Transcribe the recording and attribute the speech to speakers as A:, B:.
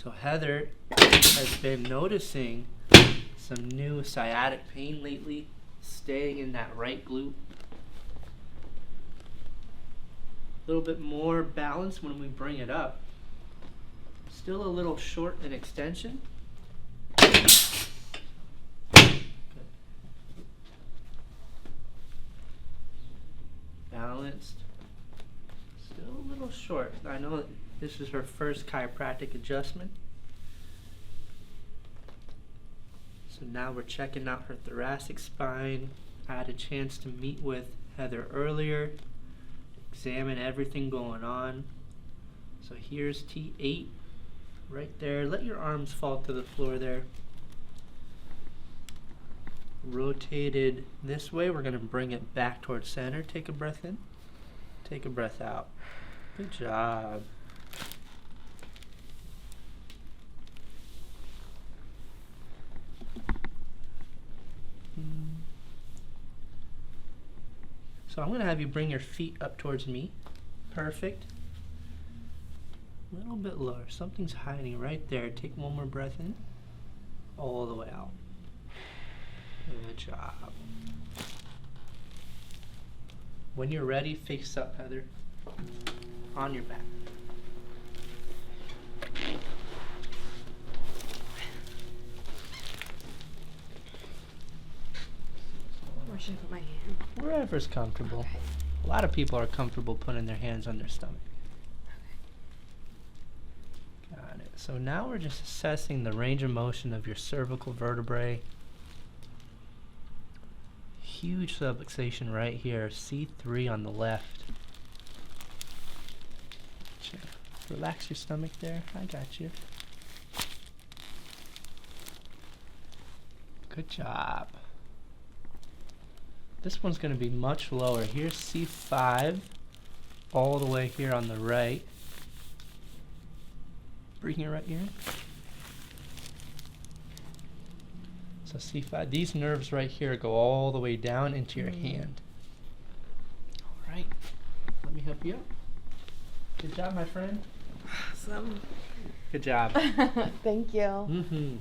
A: So Heather has been noticing some new sciatic pain lately, staying in that right glute. A little bit more balance when we bring it up. Still a little short in extension. Good. Balanced. Still a little short. I know that this is her first chiropractic adjustment. So now we're checking out her thoracic spine. I had a chance to meet with Heather earlier, examine everything going on. So here's T8 right there. Let your arms fall to the floor there. Rotated this way. We're going to bring it back towards center. Take a breath in. Take a breath out. Good job. So I'm going to have you bring your feet up towards me. Perfect. A little bit lower. Something's hiding right there. Take one more breath in. All the way out. Good job. When you're ready, face up, Heather. On your back.
B: Where should I put my hand?
A: Wherever's comfortable.
B: Okay.
A: A lot of people are comfortable putting their hands on their stomach.
B: Okay.
A: Got it. So now we're just assessing the range of motion of your cervical vertebrae. Huge subluxation right here, C3 on the left. Gotcha. Relax your stomach there. I got you. Good job. This one's going to be much lower. Here's C5 all the way here on the right. Bring your right ear in. So C5, these nerves right here go all the way down into your hand. All right, let me help you out. Good job, my friend.
B: Awesome.
A: Good job.
B: Thank you.
A: Mm-hmm.